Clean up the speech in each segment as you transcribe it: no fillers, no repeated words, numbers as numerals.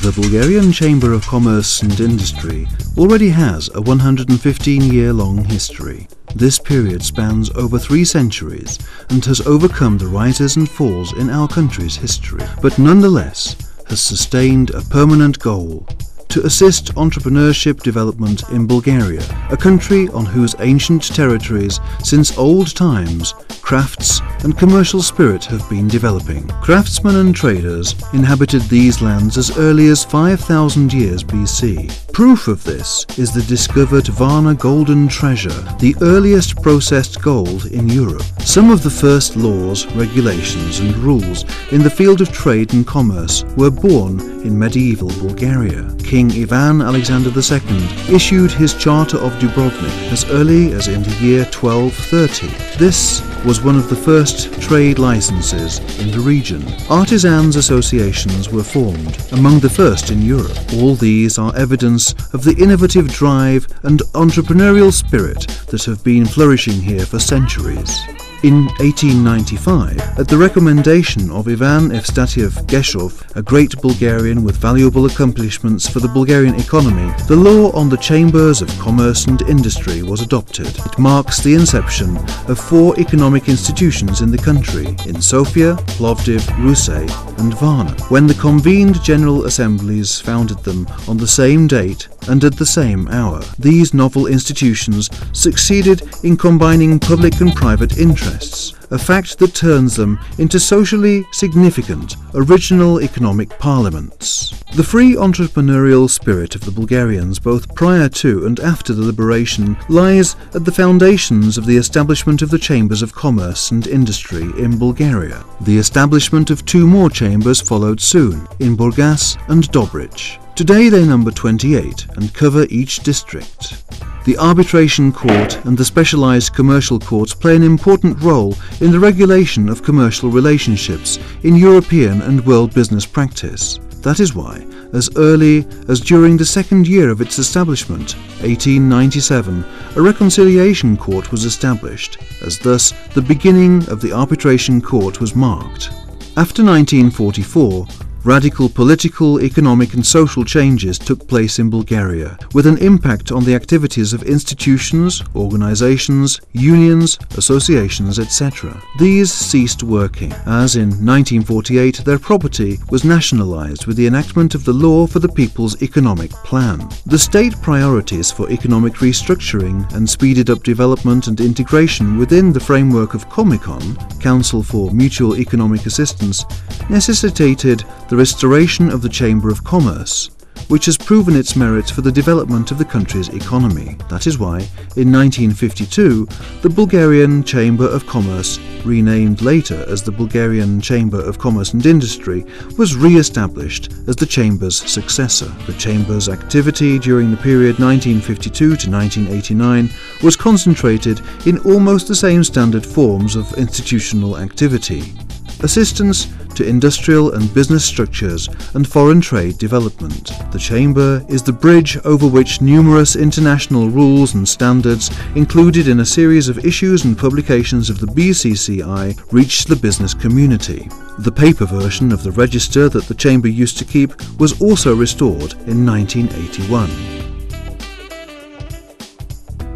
The Bulgarian Chamber of Commerce and Industry already has a 115-year-long history. This period spans over 3 centuries and has overcome the rises and falls in our country's history, but nonetheless has sustained a permanent goal: to assist entrepreneurship development in Bulgaria, a country on whose ancient territories, since old times, crafts and commercial spirit have been developing. Craftsmen and traders inhabited these lands as early as 5,000 years BC. Proof of this is the discovered Varna golden treasure, the earliest processed gold in Europe. Some of the first laws, regulations and rules in the field of trade and commerce were born in medieval Bulgaria. King Ivan Alexander II issued his Charter of Dubrovnik as early as in the year 1230. This was one of the first trade licenses in the region. Artisans' associations were formed, among the first in Europe. All these are evidence of the innovative drive and entrepreneurial spirit that have been flourishing here for centuries. In 1895, at the recommendation of Ivan Evstatiev Geshov, a great Bulgarian with valuable accomplishments for the Bulgarian economy, the law on the Chambers of Commerce and Industry was adopted. It marks the inception of 4 economic institutions in the country, in Sofia, Plovdiv, Rusay and Varna, when the convened General Assemblies founded them on the same date and at the same hour. These novel institutions succeeded in combining public and private interests, a fact that turns them into socially significant, original economic parliaments. The free entrepreneurial spirit of the Bulgarians, both prior to and after the liberation, lies at the foundations of the establishment of the Chambers of Commerce and Industry in Bulgaria. The establishment of 2 more chambers followed soon, in Burgas and Dobrich. Today they number 28 and cover each district. The arbitration court and the specialized commercial courts play an important role in the regulation of commercial relationships in European and world business practice. That is why, as early as during the 2nd year of its establishment, 1897, a reconciliation court was established, as thus the beginning of the arbitration court was marked. After 1944, radical political, economic and social changes took place in Bulgaria, with an impact on the activities of institutions, organizations, unions, associations, etc. These ceased working, as in 1948 their property was nationalized with the enactment of the Law for the People's Economic Plan. The state priorities for economic restructuring and speeded up development and integration within the framework of Comecon, Council for Mutual Economic Assistance, necessitated the restoration of the Chamber of Commerce, which has proven its merits for the development of the country's economy. That is why, in 1952, the Bulgarian Chamber of Commerce, renamed later as the Bulgarian Chamber of Commerce and Industry, was re-established as the Chamber's successor. The Chamber's activity during the period 1952 to 1989 was concentrated in almost the same standard forms of institutional activity: assistance to industrial and business structures and foreign trade development. The Chamber is the bridge over which numerous international rules and standards included in a series of issues and publications of the BCCI reach the business community. The paper version of the register that the Chamber used to keep was also restored in 1981.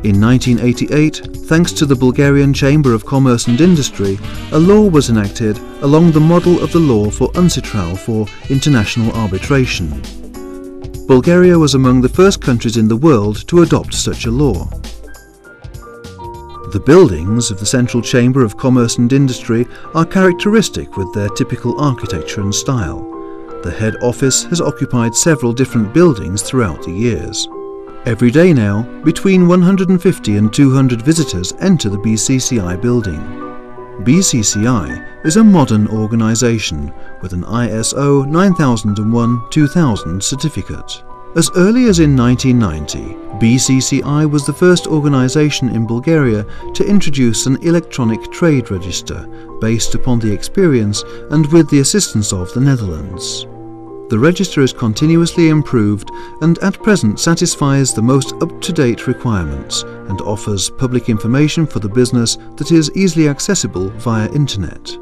In 1988, thanks to the Bulgarian Chamber of Commerce and Industry, a law was enacted along the model of the law for UNCITRAL for international arbitration. Bulgaria was among the first countries in the world to adopt such a law. The buildings of the Central Chamber of Commerce and Industry are characteristic with their typical architecture and style. The head office has occupied several different buildings throughout the years. Every day now, between 150 and 200 visitors enter the BCCI building. BCCI is a modern organization with an ISO 9001-2000 certificate. As early as in 1990, BCCI was the first organization in Bulgaria to introduce an electronic trade register based upon the experience and with the assistance of the Netherlands. The register is continuously improved and at present satisfies the most up-to-date requirements and offers public information for the business that is easily accessible via internet.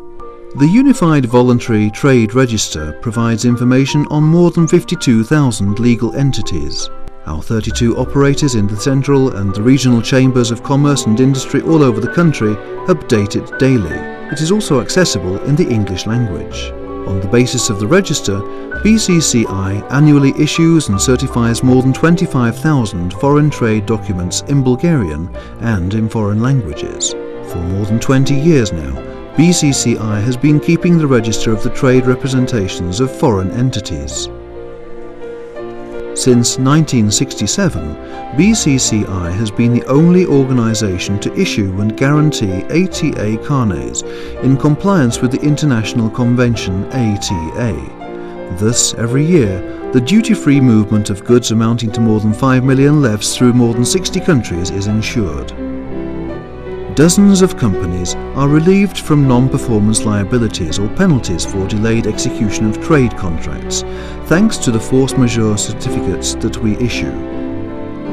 The Unified Voluntary Trade Register provides information on more than 52,000 legal entities. Our 32 operators in the central and the regional chambers of commerce and industry all over the country update it daily. It is also accessible in the English language. On the basis of the register, BCCI annually issues and certifies more than 25,000 foreign trade documents in Bulgarian and in foreign languages. For more than 20 years now, BCCI has been keeping the register of the trade representations of foreign entities. Since 1967, BCCI has been the only organisation to issue and guarantee ATA carnets in compliance with the International Convention ATA. Thus, every year, the duty-free movement of goods amounting to more than 5 million levs through more than 60 countries is ensured. Dozens of companies are relieved from non-performance liabilities or penalties for delayed execution of trade contracts, thanks to the force majeure certificates that we issue.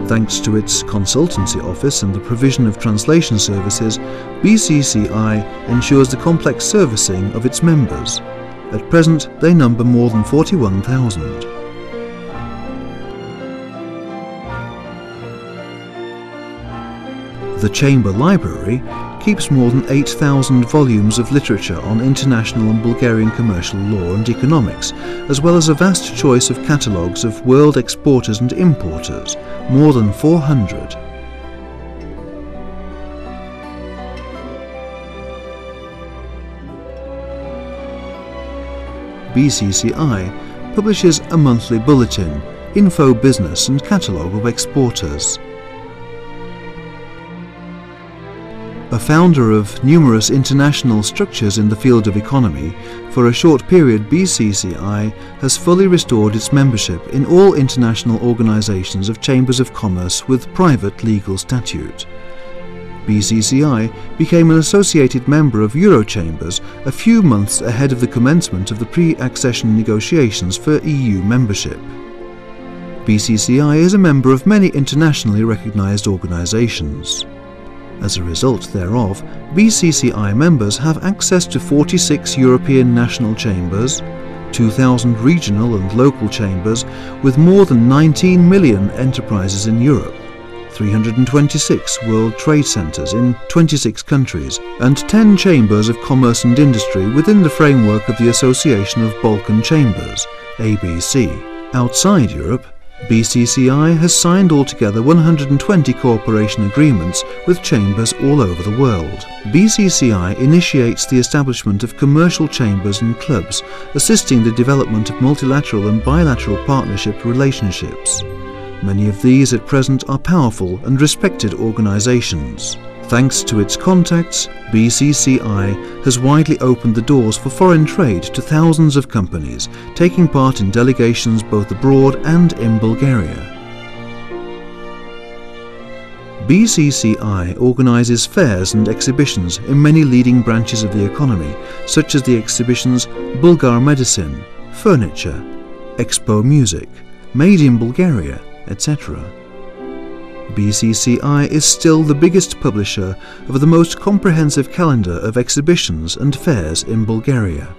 Thanks to its consultancy office and the provision of translation services, BCCI ensures the complex servicing of its members. At present, they number more than 41,000. The Chamber Library keeps more than 8,000 volumes of literature on international and Bulgarian commercial law and economics, as well as a vast choice of catalogues of world exporters and importers, more than 400. BCCI publishes a monthly bulletin, Info Business and Catalogue of Exporters. A founder of numerous international structures in the field of economy, for a short period BCCI has fully restored its membership in all international organisations of chambers of commerce with private legal statute. BCCI became an associated member of Eurochambers a few months ahead of the commencement of the pre-accession negotiations for EU membership. BCCI is a member of many internationally recognised organisations. As a result thereof, BCCI members have access to 46 European national chambers, 2,000 regional and local chambers with more than 19 million enterprises in Europe, 326 World Trade Centres in 26 countries, and 10 chambers of commerce and industry within the framework of the Association of Balkan Chambers, ABC. Outside Europe, BCCI has signed altogether 120 cooperation agreements with chambers all over the world. BCCI initiates the establishment of commercial chambers and clubs, assisting the development of multilateral and bilateral partnership relationships. Many of these at present are powerful and respected organisations. Thanks to its contacts, BCCI has widely opened the doors for foreign trade to thousands of companies, taking part in delegations both abroad and in Bulgaria. BCCI organises fairs and exhibitions in many leading branches of the economy, such as the exhibitions Bulgar Medicine, Furniture, Expo Music, Made in Bulgaria, etc. BCCI is still the biggest publisher of the most comprehensive calendar of exhibitions and fairs in Bulgaria.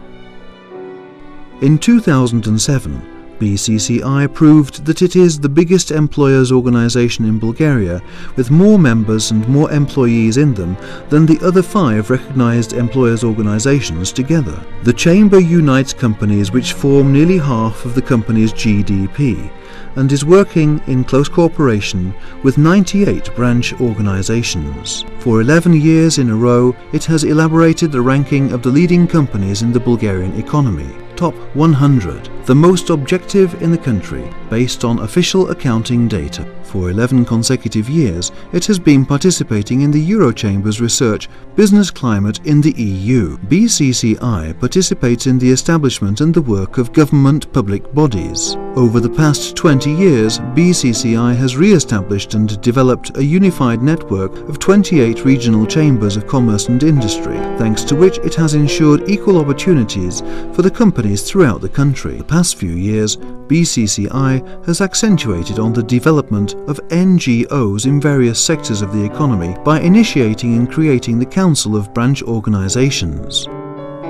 In 2007, BCCI proved that it is the biggest employers' organisation in Bulgaria, with more members and more employees in them than the other 5 recognised employers' organisations together. The Chamber unites companies which form nearly half of the country's GDP, and is working in close cooperation with 98 branch organisations. For 11 years in a row, it has elaborated the ranking of the leading companies in the Bulgarian economy, Top 100, the most objective in the country, based on official accounting data. For 11 consecutive years, it has been participating in the Eurochamber's research Business Climate in the EU. BCCI participates in the establishment and the work of government public bodies. Over the past 20 years, BCCI has re-established and developed a unified network of 28 regional chambers of commerce and industry, thanks to which it has ensured equal opportunities for the companies throughout the country. The past few years, BCCI has accentuated on the development of NGOs in various sectors of the economy by initiating and creating the Council of Branch Organisations.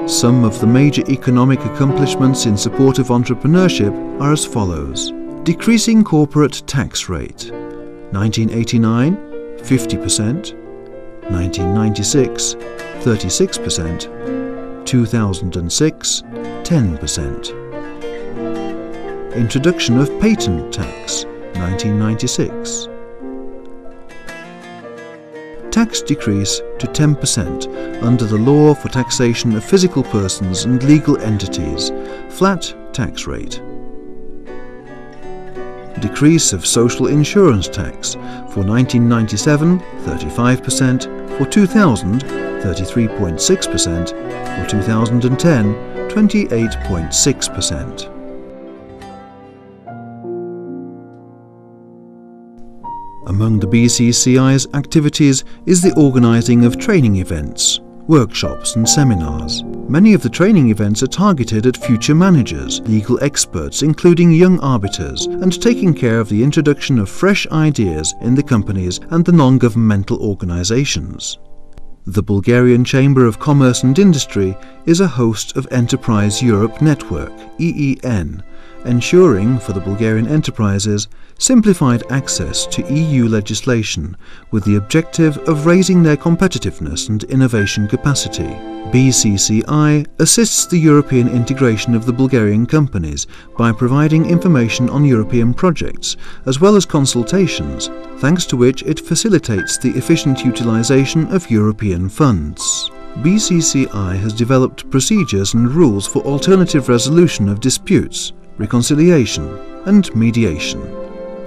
Some of the major economic accomplishments in support of entrepreneurship are as follows. Decreasing corporate tax rate. 1989, 50%. 1996, 36%. 2006, 10%. Introduction of patent tax. 1996. Tax decrease to 10% under the law for taxation of physical persons and legal entities, flat tax rate. Decrease of social insurance tax for 1997, 35%, for 2000, 33.6%, for 2010, 28.6%. Among the BCCI's activities is the organising of training events, workshops and seminars. Many of the training events are targeted at future managers, legal experts including young arbiters, and taking care of the introduction of fresh ideas in the companies and the non-governmental organisations. The Bulgarian Chamber of Commerce and Industry is a host of Enterprise Europe Network, EEN, ensuring for the Bulgarian enterprises simplified access to EU legislation with the objective of raising their competitiveness and innovation capacity. BCCI assists the European integration of the Bulgarian companies by providing information on European projects as well as consultations, thanks to which it facilitates the efficient utilization of European funds. BCCI has developed procedures and rules for alternative resolution of disputes, reconciliation and mediation.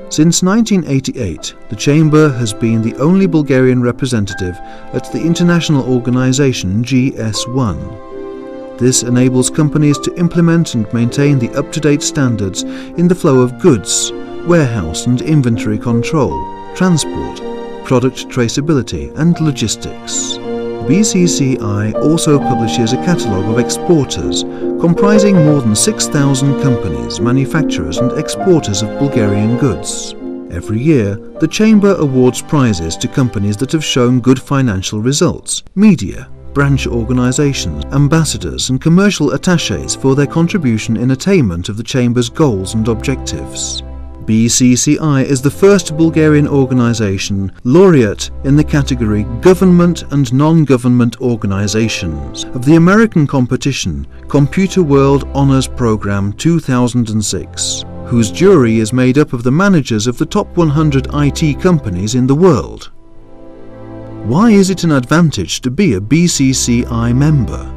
Since 1988, the Chamber has been the only Bulgarian representative at the international organization GS1. This enables companies to implement and maintain the up-to-date standards in the flow of goods, warehouse and inventory control, transport, product traceability and logistics. BCCI also publishes a catalogue of exporters, comprising more than 6,000 companies, manufacturers and exporters of Bulgarian goods. Every year, the Chamber awards prizes to companies that have shown good financial results, media, branch organisations, ambassadors and commercial attachés for their contribution in attainment of the Chamber's goals and objectives. BCCI is the first Bulgarian organisation laureate in the category Government and Non-Government Organisations of the American competition Computer World Honours Programme 2006, whose jury is made up of the managers of the top 100 IT companies in the world. Why is it an advantage to be a BCCI member?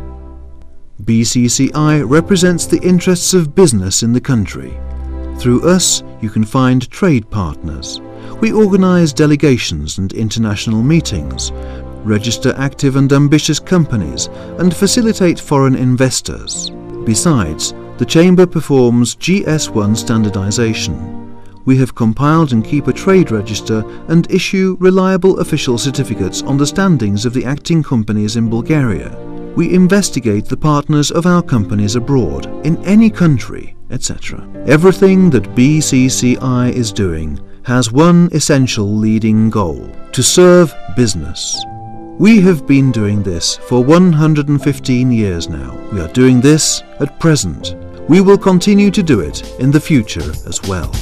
BCCI represents the interests of business in the country. Through us, you can find trade partners. We organise delegations and international meetings, register active and ambitious companies, and facilitate foreign investors. Besides, the Chamber performs GS1 standardisation. We have compiled and keep a trade register and issue reliable official certificates on the standings of the acting companies in Bulgaria. We investigate the partners of our companies abroad, in any country, etc. Everything that BCCI is doing has one essential leading goal: to serve business. We have been doing this for 115 years now. We are doing this at present. We will continue to do it in the future as well.